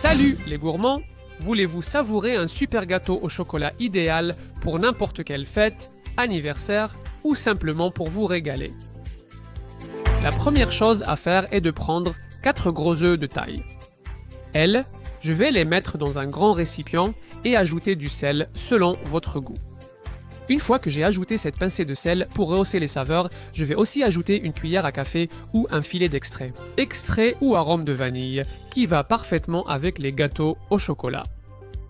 Salut les gourmands! Voulez-vous savourer un super gâteau au chocolat idéal pour n'importe quelle fête, anniversaire ou simplement pour vous régaler? La première chose à faire est de prendre 4 gros œufs de taille. Je vais les mettre dans un grand récipient et ajouter du sel selon votre goût. Une fois que j'ai ajouté cette pincée de sel pour rehausser les saveurs, je vais aussi ajouter une cuillère à café ou un filet d'extrait. Extrait ou arôme de vanille, qui va parfaitement avec les gâteaux au chocolat.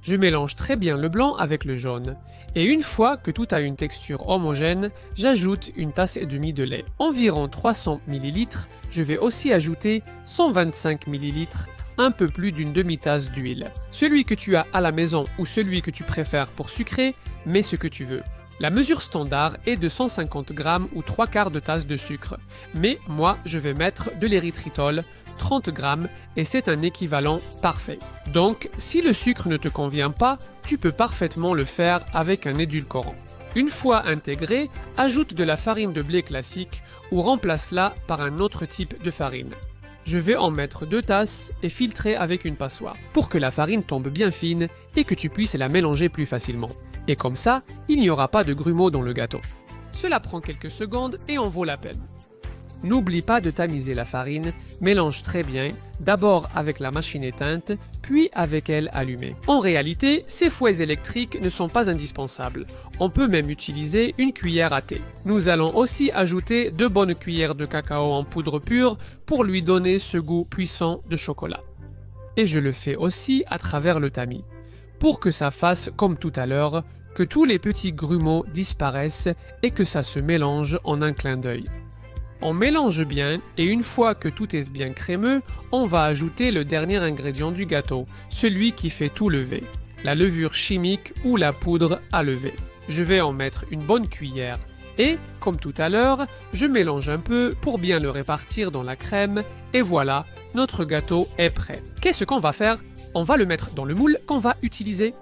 Je mélange très bien le blanc avec le jaune. Et une fois que tout a une texture homogène, j'ajoute une tasse et demie de lait. Environ 300 ml, je vais aussi ajouter 125 ml, un peu plus d'une demi-tasse d'huile. Celui que tu as à la maison ou celui que tu préfères pour sucré, mets ce que tu veux. La mesure standard est de 150 g ou 3/4 de tasse de sucre, mais moi je vais mettre de l'érythritol, 30 g, et c'est un équivalent parfait. Donc, si le sucre ne te convient pas, tu peux parfaitement le faire avec un édulcorant. Une fois intégré, ajoute de la farine de blé classique ou remplace-la par un autre type de farine. Je vais en mettre 2 tasses et filtrer avec une passoire, pour que la farine tombe bien fine et que tu puisses la mélanger plus facilement. Et comme ça, il n'y aura pas de grumeaux dans le gâteau. Cela prend quelques secondes et en vaut la peine. N'oublie pas de tamiser la farine, mélange très bien, d'abord avec la machine éteinte, puis avec elle allumée. En réalité, ces fouets électriques ne sont pas indispensables. On peut même utiliser une cuillère à thé. Nous allons aussi ajouter 2 bonnes cuillères de cacao en poudre pure pour lui donner ce goût puissant de chocolat. Et je le fais aussi à travers le tamis, pour que ça fasse comme tout à l'heure, que tous les petits grumeaux disparaissent et que ça se mélange en un clin d'œil. On mélange bien et une fois que tout est bien crémeux, on va ajouter le dernier ingrédient du gâteau, celui qui fait tout lever, la levure chimique ou la poudre à lever. Je vais en mettre une bonne cuillère et, comme tout à l'heure, je mélange un peu pour bien le répartir dans la crème et voilà, notre gâteau est prêt. Qu'est-ce qu'on va faire? On va le mettre dans le moule qu'on va utiliser.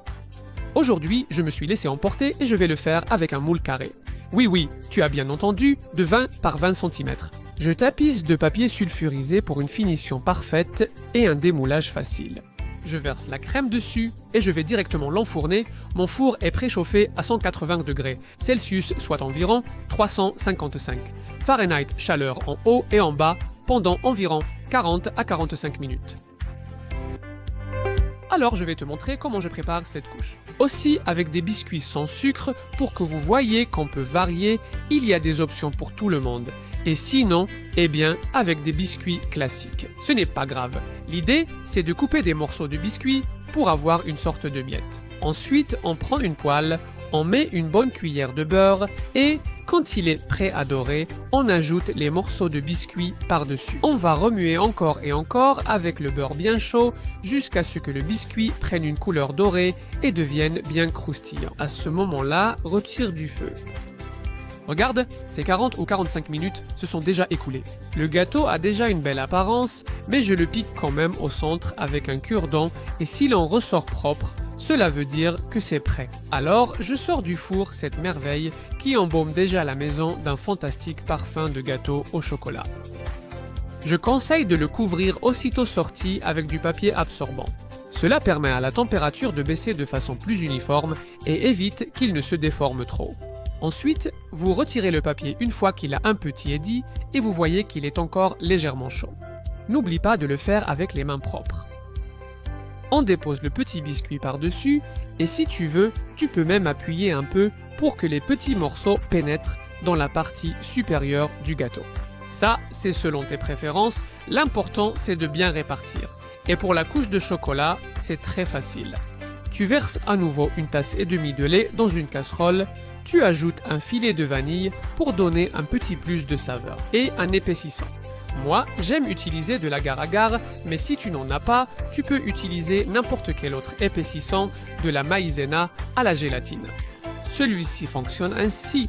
Aujourd'hui, je me suis laissé emporter et je vais le faire avec un moule carré. Oui, tu as bien entendu, de 20 par 20 cm. Je tapisse de papier sulfurisé pour une finition parfaite et un démoulage facile. Je verse la crème dessus et je vais directement l'enfourner. Mon four est préchauffé à 180 degrés Celsius, soit environ 355. Fahrenheit, chaleur en haut et en bas, pendant environ 40 à 45 minutes. Alors je vais te montrer comment je prépare cette couche. Aussi avec des biscuits sans sucre pour que vous voyez qu'on peut varier, il y a des options pour tout le monde. Et sinon, eh bien avec des biscuits classiques. Ce n'est pas grave. L'idée, c'est de couper des morceaux de biscuits pour avoir une sorte de miette. Ensuite, on prend une poêle, on met une bonne cuillère de beurre et, quand il est prêt à dorer, on ajoute les morceaux de biscuits par-dessus. On va remuer encore et encore avec le beurre bien chaud jusqu'à ce que le biscuit prenne une couleur dorée et devienne bien croustillant. À ce moment-là, retire du feu. Regarde, ces 40 ou 45 minutes se sont déjà écoulées. Le gâteau a déjà une belle apparence, mais je le pique quand même au centre avec un cure-dent et s'il en ressort propre, cela veut dire que c'est prêt. Alors, je sors du four cette merveille qui embaume déjà la maison d'un fantastique parfum de gâteau au chocolat. Je conseille de le couvrir aussitôt sorti avec du papier absorbant. Cela permet à la température de baisser de façon plus uniforme et évite qu'il ne se déforme trop. Ensuite, vous retirez le papier une fois qu'il a un peu tiédi et vous voyez qu'il est encore légèrement chaud. N'oublie pas de le faire avec les mains propres. On dépose le petit biscuit par-dessus et si tu veux, tu peux même appuyer un peu pour que les petits morceaux pénètrent dans la partie supérieure du gâteau. Ça, c'est selon tes préférences, l'important c'est de bien répartir. Et pour la couche de chocolat, c'est très facile. Tu verses à nouveau une tasse et demie de lait dans une casserole, tu ajoutes un filet de vanille pour donner un petit plus de saveur et un épaississant. Moi, j'aime utiliser de l'agar-agar, mais si tu n'en as pas, tu peux utiliser n'importe quel autre épaississant, de la maïzena à la gélatine. Celui-ci fonctionne ainsi.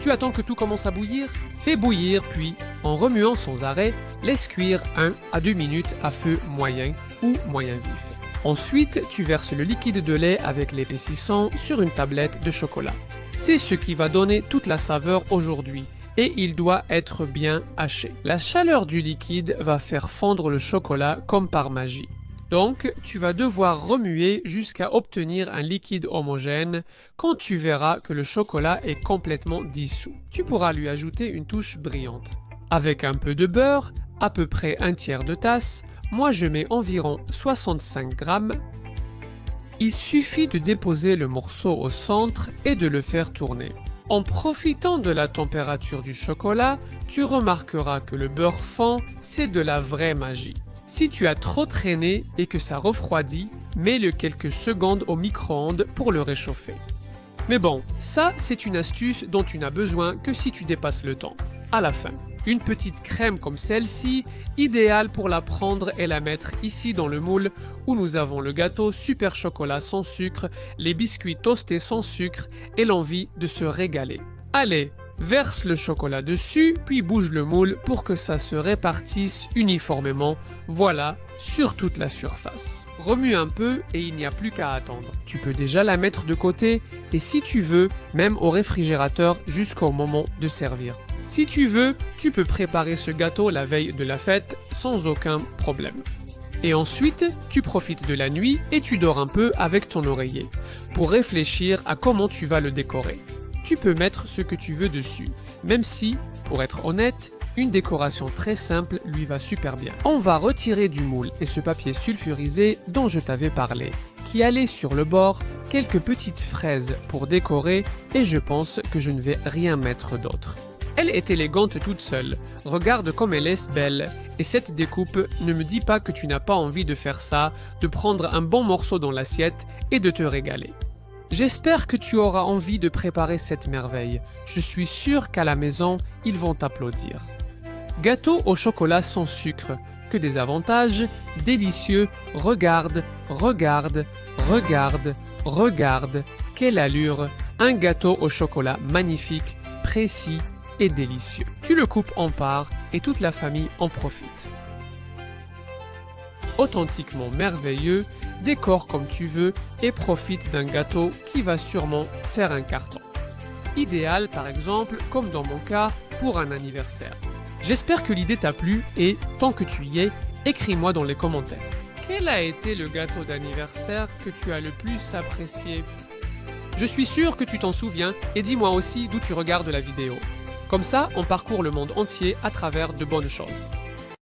Tu attends que tout commence à bouillir? Fais bouillir puis, en remuant sans arrêt, laisse cuire 1 à 2 minutes à feu moyen ou moyen vif. Ensuite, tu verses le liquide de lait avec l'épaississant sur une tablette de chocolat. C'est ce qui va donner toute la saveur aujourd'hui. Et il doit être bien haché. La chaleur du liquide va faire fondre le chocolat comme par magie. Donc, tu vas devoir remuer jusqu'à obtenir un liquide homogène quand tu verras que le chocolat est complètement dissous. Tu pourras lui ajouter une touche brillante. Avec un peu de beurre, à peu près un tiers de tasse, moi je mets environ 65 grammes. Il suffit de déposer le morceau au centre et de le faire tourner. En profitant de la température du chocolat, tu remarqueras que le beurre fond, c'est de la vraie magie. Si tu as trop traîné et que ça refroidit, mets-le quelques secondes au micro-ondes pour le réchauffer. Mais bon, ça c'est une astuce dont tu n'as besoin que si tu dépasses le temps. À la fin, une petite crème comme celle-ci, idéale pour la prendre et la mettre ici dans le moule où nous avons le gâteau super chocolat sans sucre, les biscuits toastés sans sucre et l'envie de se régaler. Allez, verse le chocolat dessus, puis bouge le moule pour que ça se répartisse uniformément, voilà, sur toute la surface. Remue un peu et il n'y a plus qu'à attendre. Tu peux déjà la mettre de côté et si tu veux, même au réfrigérateur jusqu'au moment de servir. Si tu veux, tu peux préparer ce gâteau la veille de la fête sans aucun problème. Et ensuite, tu profites de la nuit et tu dors un peu avec ton oreiller pour réfléchir à comment tu vas le décorer. Tu peux mettre ce que tu veux dessus, même si, pour être honnête, une décoration très simple lui va super bien. On va retirer du moule et ce papier sulfurisé dont je t'avais parlé, qui allait sur le bord quelques petites fraises pour décorer et je pense que je ne vais rien mettre d'autre. Elle est élégante toute seule, regarde comme elle est belle, et cette découpe ne me dit pas que tu n'as pas envie de faire ça, de prendre un bon morceau dans l'assiette et de te régaler. J'espère que tu auras envie de préparer cette merveille, je suis sûr qu'à la maison, ils vont t'applaudir. Gâteau au chocolat sans sucre, que des avantages, délicieux, regarde, regarde, regarde, regarde, quelle allure, un gâteau au chocolat magnifique, précis, et délicieux. Tu le coupes en parts et toute la famille en profite. Authentiquement merveilleux, décore comme tu veux et profite d'un gâteau qui va sûrement faire un carton. Idéal par exemple, comme dans mon cas, pour un anniversaire. J'espère que l'idée t'a plu et, tant que tu y es, écris-moi dans les commentaires. Quel a été le gâteau d'anniversaire que tu as le plus apprécié? Je suis sûr que tu t'en souviens et dis-moi aussi d'où tu regardes la vidéo. Comme ça, on parcourt le monde entier à travers de bonnes choses.